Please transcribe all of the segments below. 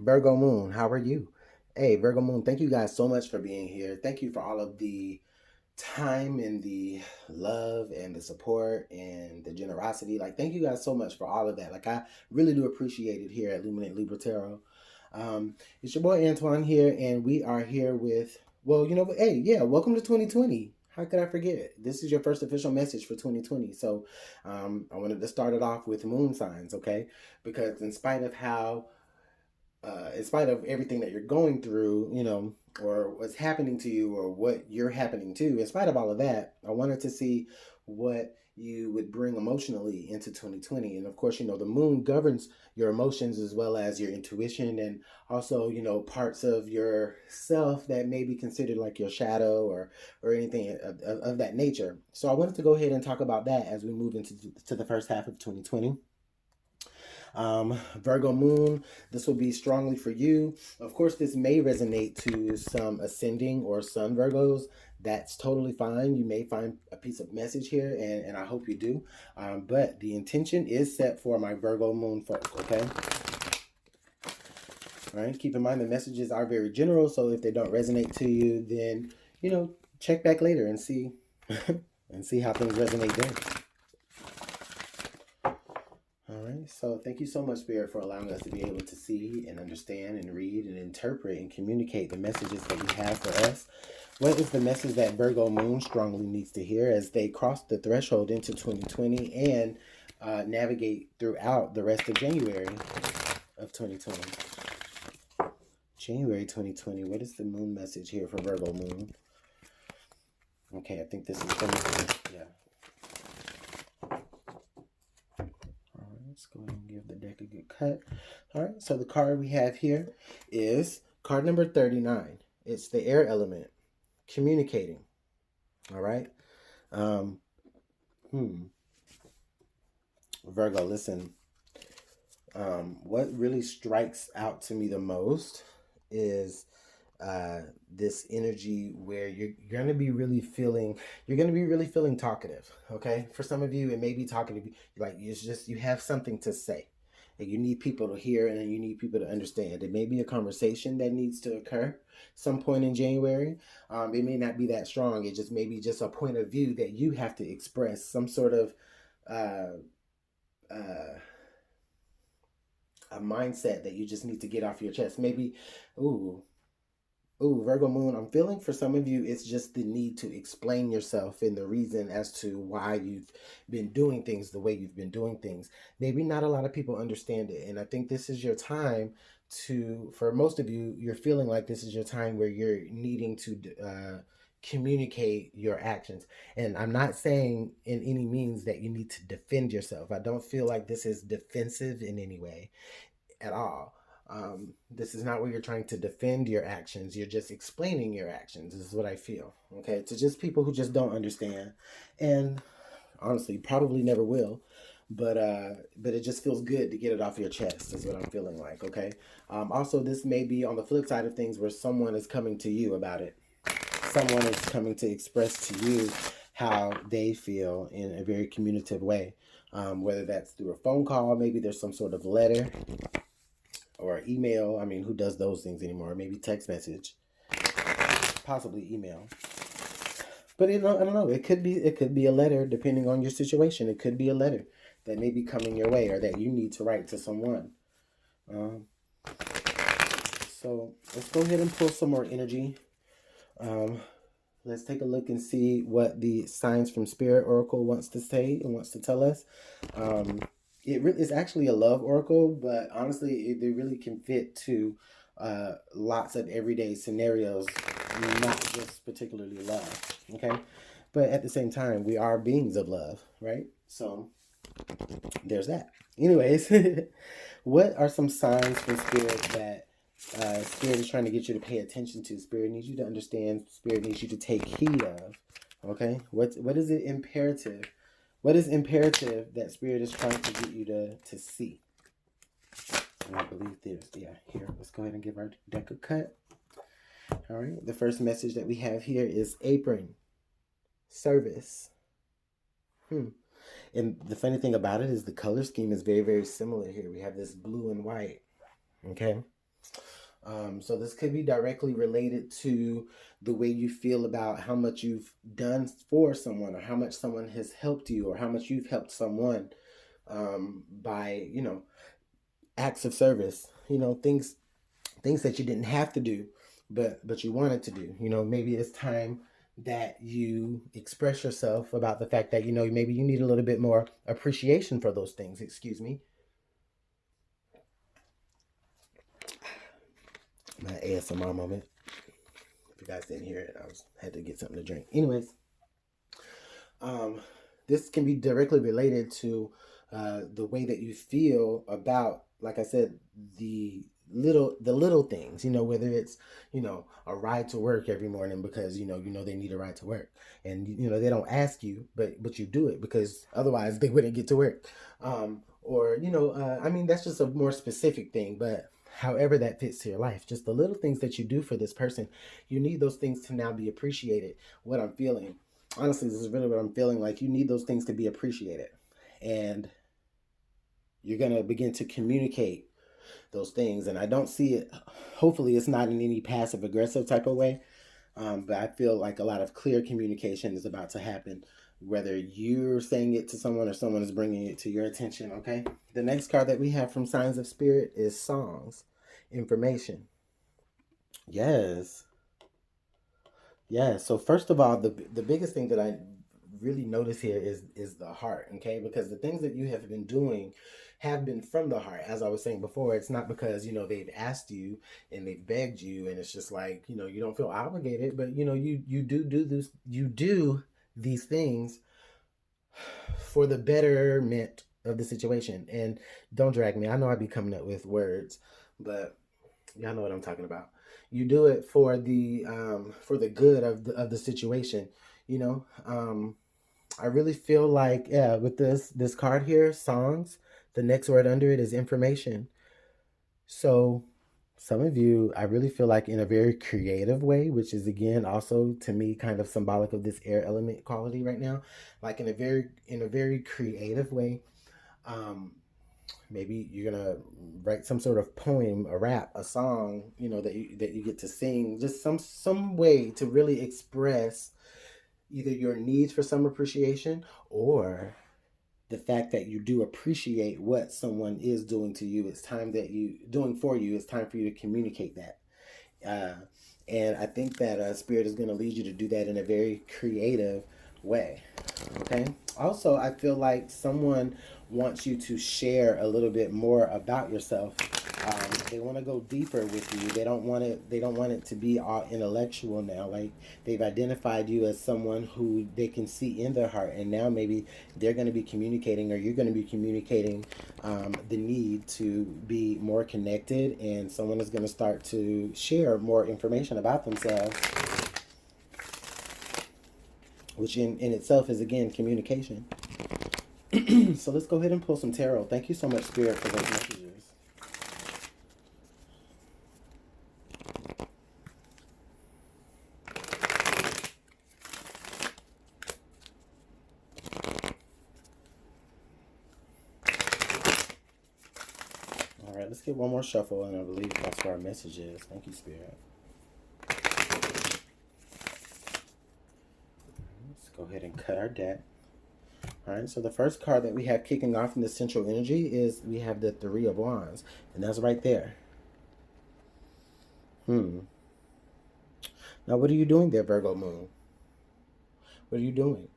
Virgo Moon, how are you? Hey, Virgo Moon, thank you guys so much for being here. Thank you for all of the time and the love and the support and the generosity. Like, thank you guys so much for all of that. Like, I really do appreciate it here at Luminant Libra Tarot. It's your boy Antoine here, and we are here with, well, you know what? Hey, yeah, welcome to 2020. How could I forget? This is your first official message for 2020. So, I wanted to start it off with moon signs, okay? Because in spite of everything that you're going through, or what's happening to you or what you're happening to, in spite of all of that, I wanted to see what you would bring emotionally into 2020. And of course, the moon governs your emotions as well as your intuition and also, parts of yourself that may be considered like your shadow or anything of that nature. So I wanted to go ahead and talk about that as we move into the first half of 2020. Virgo Moon, this will be strongly for you. Of course, this may resonate to some ascending or sun Virgos. That's totally fine. You may find a piece of message here, and I hope you do. But the intention is set for my Virgo Moon folk, okay? All right, keep in mind the messages are very general, so if they don't resonate to you, then, check back later and see and see how things resonate then. So thank you so much, Spirit, for allowing us to be able to see and understand and read and interpret and communicate the messages that you have for us. What is the message that Virgo Moon strongly needs to hear as they cross the threshold into 2020 and navigate throughout the rest of January of 2020? January 2020, what is the moon message here for Virgo Moon? Okay, I think this is going to be, yeah. Let's go ahead and give the deck a good cut. All right, so the card we have here is card number 39. It's the air element, communicating. All right. Virgo, listen. What really strikes out to me the most is this energy where you're going to be really feeling talkative. Okay, for some of you it may be talkative, like you have something to say and you need people to hear and you need people to understand. It may be a conversation that needs to occur some point in January. It may not be that strong. It just may be just a point of view that you have to express, some sort of a mindset that you just need to get off your chest. Maybe, Virgo Moon, I'm feeling for some of you, it's just the need to explain yourself and the reason as to why you've been doing things the way you've been doing things. Maybe not a lot of people understand it. And I think this is your time for most of you, you're feeling like this is your time where you're needing to communicate your actions. And I'm not saying in any means that you need to defend yourself. I don't feel like this is defensive in any way at all. This is not where you're trying to defend your actions. You're just explaining your actions. This is what I feel. Okay, to just people who just don't understand, and honestly, probably never will. But it just feels good to get it off your chest. Is what I'm feeling like. Okay. Also, this may be on the flip side of things where someone is coming to you about it. Someone is coming to express to you how they feel in a very communicative way. Whether that's through a phone call, maybe there's some sort of letter or email. I mean, who does those things anymore? Maybe text message, possibly email. But I don't know. It could be a letter, depending on your situation. It could be a letter that may be coming your way or that you need to write to someone. So let's go ahead and pull some more energy. Let's take a look and see what the Signs from Spirit Oracle wants to say and wants to tell us. It really is actually a love oracle, but honestly, they really can fit to lots of everyday scenarios, not just particularly love, okay? But at the same time, we are beings of love, right? So there's that. Anyways, what are some signs from Spirit that Spirit is trying to get you to pay attention to? Spirit needs you to understand. Spirit needs you to take heed of, okay? What is it imperative? What is imperative that Spirit is trying to get you to see? And I believe this. Yeah, here. Let's go ahead and give our deck a cut. All right. The first message that we have here is apron. Service. And the funny thing about it is the color scheme is very, very similar here. We have this blue and white. Okay. So this could be directly related to the way you feel about how much you've done for someone, or how much someone has helped you, or how much you've helped someone, by, acts of service, things that you didn't have to do, but you wanted to do. Maybe it's time that you express yourself about the fact that, maybe you need a little bit more appreciation for those things. Excuse me. My ASMR moment. If you guys didn't hear it, had to get something to drink. Anyways, this can be directly related to the way that you feel about, like I said, the little things, whether it's, a ride to work every morning because, they need a ride to work, and, they don't ask you, but you do it because otherwise they wouldn't get to work. Or, I mean, that's just a more specific thing, but however that fits to your life, just the little things that you do for this person, you need those things to now be appreciated. What I'm feeling, honestly, this is really what I'm feeling like. You need those things to be appreciated, and you're going to begin to communicate those things. And I don't see it, hopefully it's not in any passive aggressive type of way, but I feel like a lot of clear communication is about to happen, whether you're saying it to someone or someone is bringing it to your attention. Okay, the next card that we have from Signs of Spirit is songs, information. Yes. So first of all, the biggest thing that I really notice here is the heart. Okay, because the things that you have been doing have been from the heart. As I was saying before, it's not because, they've asked you and they've begged you, and it's just like, you don't feel obligated, but, you do these things for the betterment of the situation. And don't drag me. I know I be coming up with words, but y'all know what I'm talking about. You do it for the good of the situation. I really feel like, yeah, with this card here, songs, the next word under it is information. So some of you, I really feel like, in a very creative way, which is again also to me kind of symbolic of this air element quality right now, like in a very creative way. Um, Maybe you're gonna write some sort of poem, a rap, a song, that you get to sing, just some way to really express either your needs for some appreciation, or the fact that you do appreciate what someone is doing to you. It's time that you doing for you. It's time for you to communicate that. Uh, and I think that Spirit is going to lead you to do that in a very creative way. Okay. Also, I feel like someone wants you to share a little bit more about yourself. They want to go deeper with you. They don't want it. They don't want it to be all intellectual now. Like, they've identified you as someone who they can see in their heart, and now maybe they're going to be communicating, or you're going to be communicating, the need to be more connected, and someone is going to start to share more information about themselves, which in itself is, again, communication. So let's go ahead and pull some tarot. Thank you so much, Spirit, for those messages. All right, let's get one more shuffle, and I believe that's where our message is. Thank you, Spirit. Let's go ahead and cut our deck. All right, so the first card that we have kicking off in the central energy is, we have the Three of Wands, and that's right there. Now, what are you doing there, Virgo Moon? What are you doing?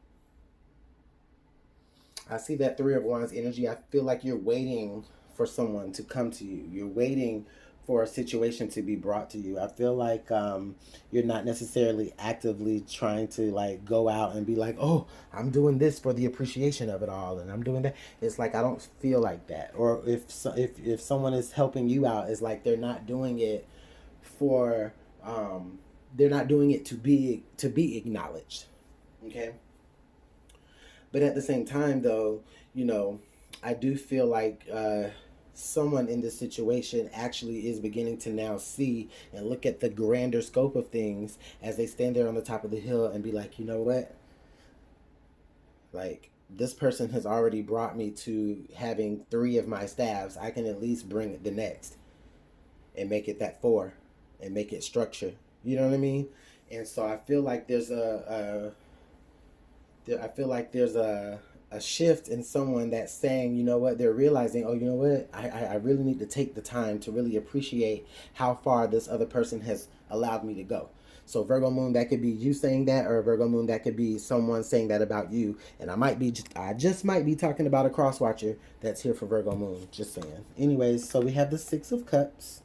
I see that Three of Wands energy. I feel like you're waiting for someone to come to you. You're waiting for a situation to be brought to you. I feel like you're not necessarily actively trying to, like, go out and be like, oh, I'm doing this for the appreciation of it all, and I'm doing that. It's like, I don't feel like that. Or if someone is helping you out, it's like they're not doing it for they're not doing it to be acknowledged. Okay. But at the same time, though, I do feel like someone in this situation actually is beginning to now see and look at the grander scope of things as they stand there on the top of the hill and be like, you know what? Like, this person has already brought me to having 3 of my staffs. I can at least bring the next. and make it that 4 and make it structure. You know what I mean? And so I feel like there's a shift in someone that's saying, you know what, they're realizing, oh, you know what, I really need to take the time to really appreciate how far this other person has allowed me to go. So Virgo moon, that could be you saying that, or Virgo moon, that could be someone saying that about you. And I just might be talking about a cross watcher that's here for Virgo moon. Just saying. Anyways, so we have the 6 of Cups.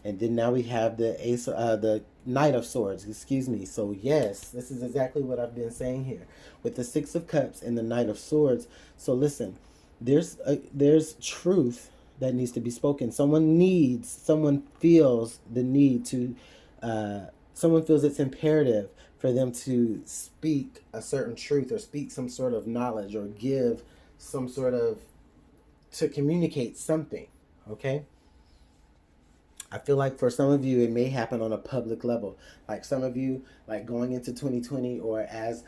And then now we have the Knight of Swords, excuse me. So yes, this is exactly what I've been saying here with the 6 of Cups and the Knight of Swords. So listen, there's truth that needs to be spoken. Someone feels the need to, someone feels it's imperative for them to speak a certain truth or speak some sort of knowledge or give some sort of, to communicate something, okay? I feel like for some of you, it may happen on a public level. Like some of you, like going into 2020 or as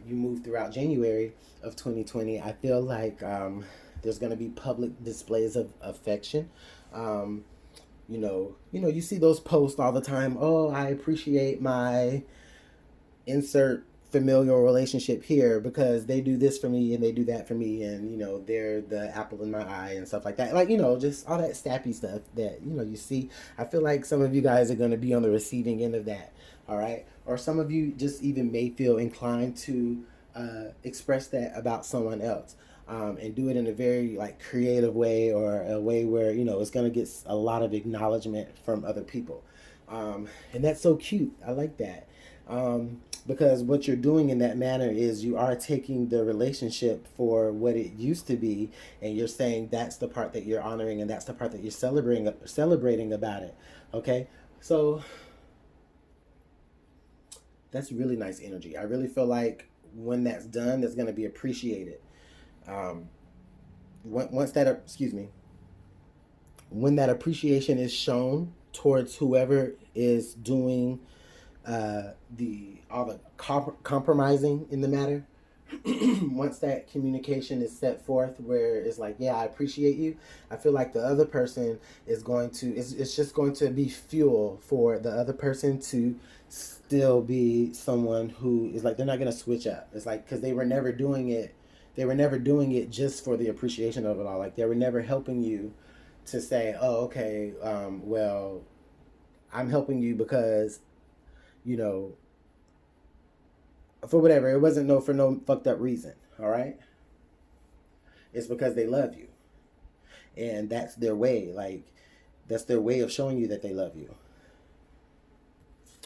you move throughout January of 2020, I feel like there's going to be public displays of affection. You see those posts all the time. Oh, I appreciate my insert familial relationship here because they do this for me and they do that for me, and they're the apple in my eye and stuff like that, like just all that sappy stuff that you see. I feel like some of you guys are going to be on the receiving end of that. All right, or some of you just even may feel inclined to express that about someone else, and do it in a very like creative way, or a way where it's going to get a lot of acknowledgement from other people, and that's so cute. I like that. Because what you're doing in that manner is you are taking the relationship for what it used to be, and you're saying that's the part that you're honoring, and that's the part that you're celebrating about it. Okay, so that's really nice energy. I really feel like when that's done, that's going to be appreciated. Um, once that, excuse me, when that appreciation is shown towards whoever is doing all the compromising in the matter, once that communication is set forth where it's like, yeah, I appreciate you, I feel like the other person is going to, it's just going to be fuel for the other person to still be someone who is like, they're not going to switch up. It's like, because they were never doing it just for the appreciation of it all. Like they were never helping you to say, oh, okay, well, I'm helping you because for whatever. It wasn't for no fucked up reason. All right. It's because they love you, and that's their way. Like that's their way of showing you that they love you.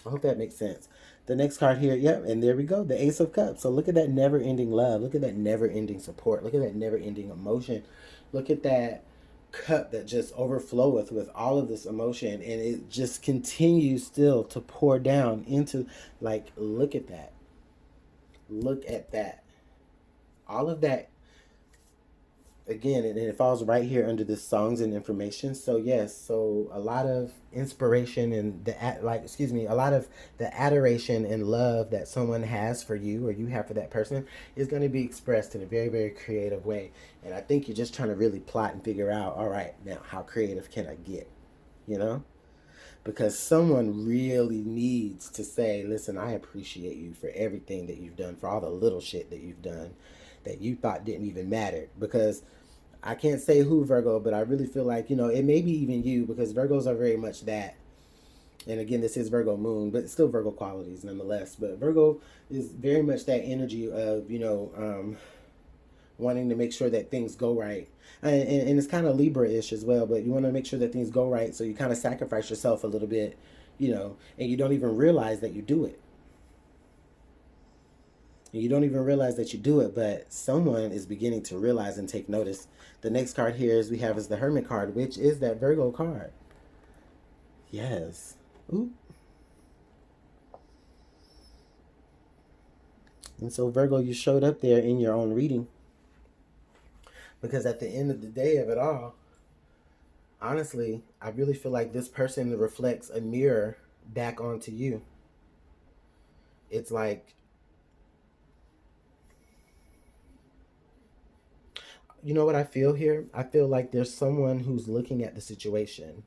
I hope that makes sense. The next card here, yep, and there we go, the Ace of Cups. So look at that never-ending love. Look at that never-ending support. Look at that never-ending emotion. Look at that cup that just overfloweth with all of this emotion, and it just continues still to pour down into, like, look at that. Look at that. All of that, again, and it falls right here under the songs and information. So yes, so a lot of inspiration and a lot of the adoration and love that someone has for you, or you have for that person, is going to be expressed in a very, very creative way. And I think you're just trying to really plot and figure out, all right, now how creative can I get? Because someone really needs to say, listen, I appreciate you for everything that you've done, for all the little shit that you've done that you thought didn't even matter. Because I can't say who, Virgo, but I really feel like, it may be even you, because Virgos are very much that. And again, this is Virgo moon, but it's still Virgo qualities nonetheless. But Virgo is very much that energy of, wanting to make sure that things go right. And it's kind of Libra-ish as well, but you want to make sure that things go right, so you kind of sacrifice yourself a little bit, and you don't even realize that you do it. And you don't even realize that you do it, but someone is beginning to realize and take notice. The next card here is the Hermit card, which is that Virgo card. Yes. Ooh. And so Virgo, you showed up there in your own reading. Because at the end of the day of it all, honestly, I really feel like this person reflects a mirror back onto you. It's like, you know what I feel here? I feel like there's someone who's looking at the situation,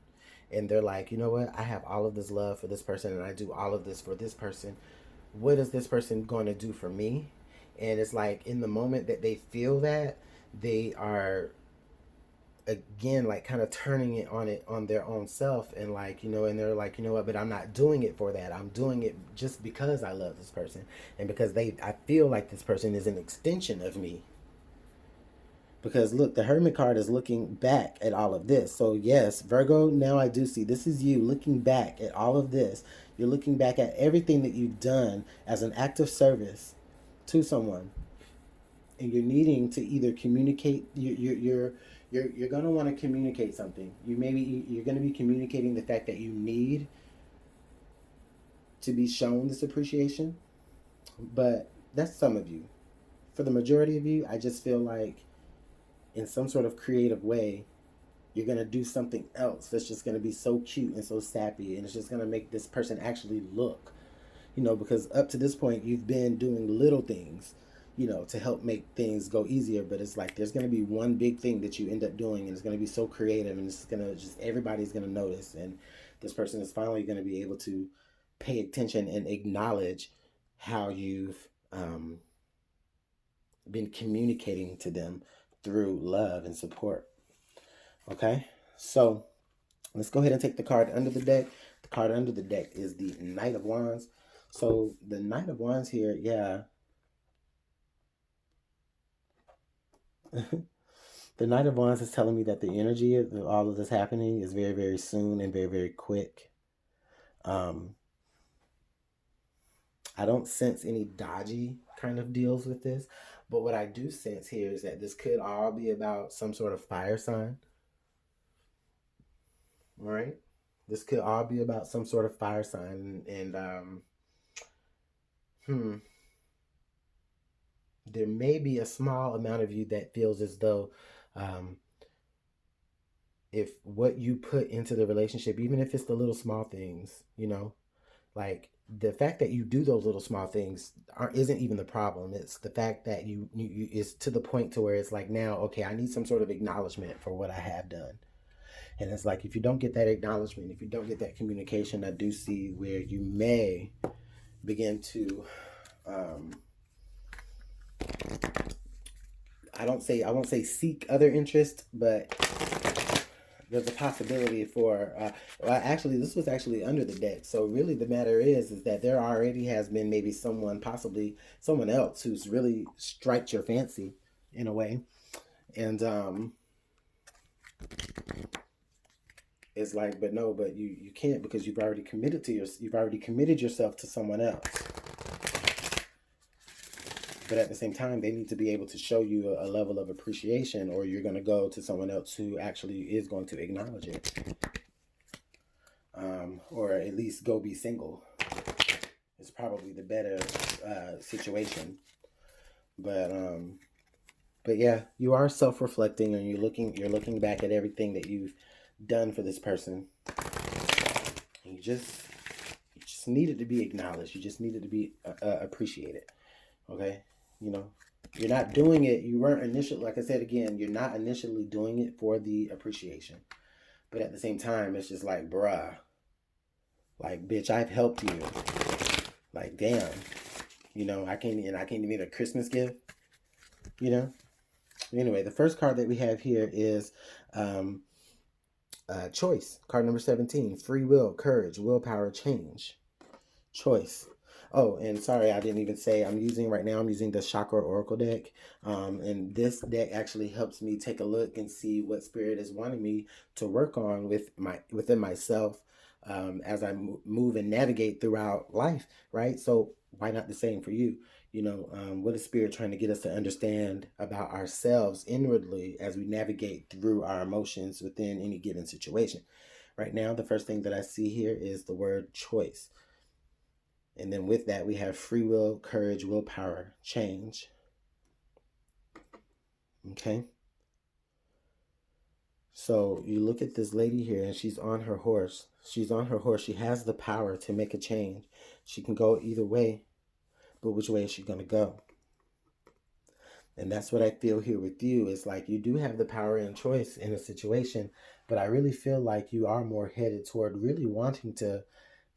and they're like, you know what, I have all of this love for this person and I do all of this for this person. What is this person going to do for me? And it's like in the moment that they feel that, they are again like kind of turning it on their own self, and like, you know, and they're like, you know what, but I'm not doing it for that. I'm doing it just because I love this person, and because I feel like this person is an extension of me. Because look, the Hermit card is looking back at all of this. So yes, Virgo, now I do see this is you looking back at all of this. You're looking back at everything that you've done as an act of service to someone, and you're needing to either communicate. You're gonna want to communicate something. You're gonna be communicating the fact that you need to be shown this appreciation. But that's some of you. For the majority of you, I just feel like in some sort of creative way, you're going to do something else that's just going to be so cute and so sappy, and it's just going to make this person actually look, you know, because up to this point you've been doing little things, you know, to help make things go easier, but it's like there's going to be one big thing that you end up doing, and it's going to be so creative, and it's going to just, everybody's going to notice, and this person is finally going to be able to pay attention and acknowledge how you've been communicating to them through love and support. Okay, so let's go ahead and take the card under the deck. The card under the deck is the Knight of Wands. So the Knight of Wands here, yeah. The Knight of Wands is telling me that the energy of all of this happening is very, very soon and very, very quick. I don't sense any dodgy kind of deals with this, but what I do sense here is that this could all be about some sort of fire sign. All right, this could all be about some sort of fire sign, and there may be a small amount of you that feels as though um, if what you put into the relationship, even if it's the little small things, you know, like the fact that you do those little small things isn't even the problem. It's the fact that you is to the point to where it's like, now, okay, I need some sort of acknowledgement for what I have done. And it's like, if you don't get that acknowledgement, if you don't get that communication, I do see where you may begin to I won't say seek other interest, but there's a possibility for well, actually this was actually under the deck. So really the matter is that there already has been maybe someone, possibly someone else, who's really striked your fancy in a way. And it's like, but no, but you can't, because you've already committed yourself to someone else. But at the same time, they need to be able to show you a level of appreciation, or you're going to go to someone else who actually is going to acknowledge it. Or at least go be single. It's probably the better situation. But yeah, you are self-reflecting, and you're looking back at everything that you've done for this person. And you just needed to be acknowledged. You just needed to be appreciated. Okay, you know, you're not doing it. You weren't initially, like I said again, you're not initially doing it for the appreciation. But at the same time, it's just like, bruh, like, bitch, I've helped you. Like, damn, you know, I can't even get a Christmas gift, you know. Anyway, the first card that we have here is choice. Card number 17, free will, courage, willpower, change. Choice. Oh, and sorry, I didn't even say I'm using the Chakra Oracle deck. And this deck actually helps me take a look and see what Spirit is wanting me to work on within myself as I move and navigate throughout life, right? So why not the same for you? You know, what is Spirit trying to get us to understand about ourselves inwardly as we navigate through our emotions within any given situation? Right now, the first thing that I see here is the word choice. And then with that, we have free will, courage, willpower, change. Okay. So you look at this lady here, and she's on her horse. She's on her horse. She has the power to make a change. She can go either way, but which way is she going to go? And that's what I feel here with you. It's like you do have the power and choice in a situation, but I really feel like you are more headed toward really wanting to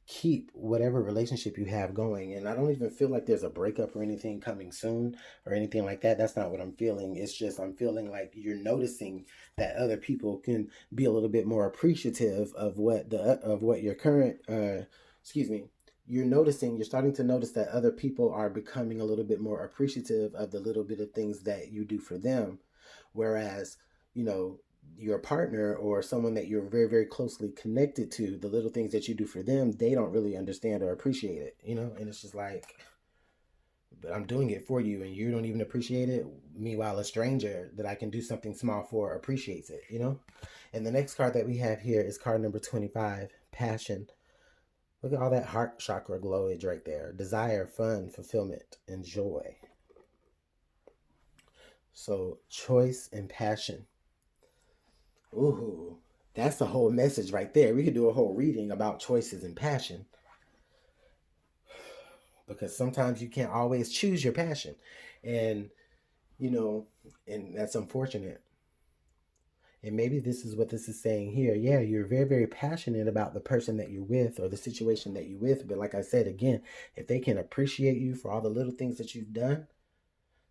keep whatever relationship you have going. And I don't even feel like there's a breakup or anything coming soon or anything like that. That's not what I'm feeling. It's just I'm feeling like you're noticing that other people can be a little bit more appreciative of what your current excuse me, you're starting to notice that other people are becoming a little bit more appreciative of the little bit of things that you do for them, whereas, you know, your partner or someone that you're very, very closely connected to, the little things that you do for them, they don't really understand or appreciate it, you know? And it's just like, but I'm doing it for you and you don't even appreciate it. Meanwhile, a stranger that I can do something small for appreciates it, you know? And the next card that we have here is card number 25, Passion. Look at all that heart chakra glowage right there. Desire, fun, fulfillment, and joy. So, choice and passion. Ooh, that's the whole message right there. We could do a whole reading about choices and passion because sometimes you can't always choose your passion. And, you know, and that's unfortunate. And maybe this is what this is saying here. Yeah, you're very, very passionate about the person that you're with or the situation that you're with. But like I said, again, if they can appreciate you for all the little things that you've done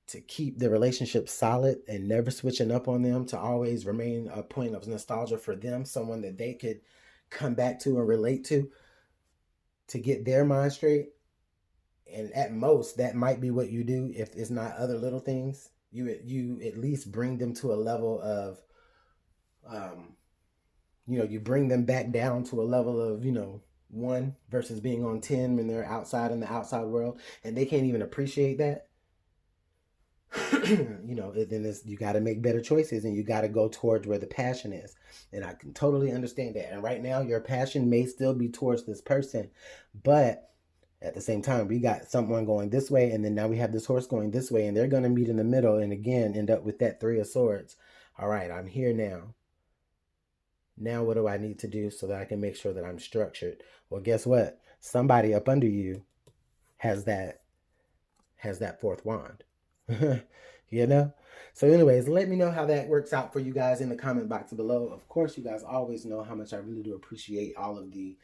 to keep the relationship solid and never switching up on them, to always remain a point of nostalgia for them, someone that they could come back to and relate to get their mind straight. And at most, that might be what you do if it's not other little things. You at least bring them to a level of um, you bring them back down to a level of, one versus being on 10 when they're outside in the outside world and they can't even appreciate that. Then you got to make better choices and you got to go towards where the passion is. And I can totally understand that. And right now, your passion may still be towards this person, but at the same time, we got someone going this way, and then now we have this horse going this way, and they're going to meet in the middle and again end up with that Three of Swords. All right, I'm here now. Now, what do I need to do so that I can make sure that I'm structured? Well, guess what? Somebody up under you has that fourth wand. you know? So, anyways, let me know how that works out for you guys in the comment box below. Of course, you guys always know how much I really do appreciate all of the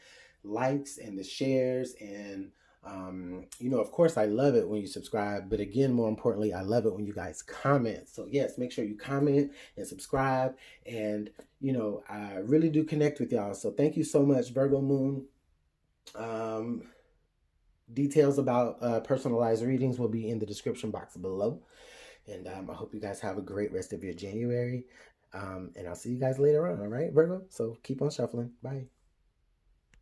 likes and the shares. And, of course, I love it when you subscribe. But again, more importantly, I love it when you guys comment. So, yes, make sure you comment and subscribe. And, I really do connect with y'all. So, thank you so much, Virgo Moon. Details about personalized readings will be in the description box below. And I hope you guys have a great rest of your January. And I'll see you guys later on, all right, Virgo? So keep on shuffling. Bye.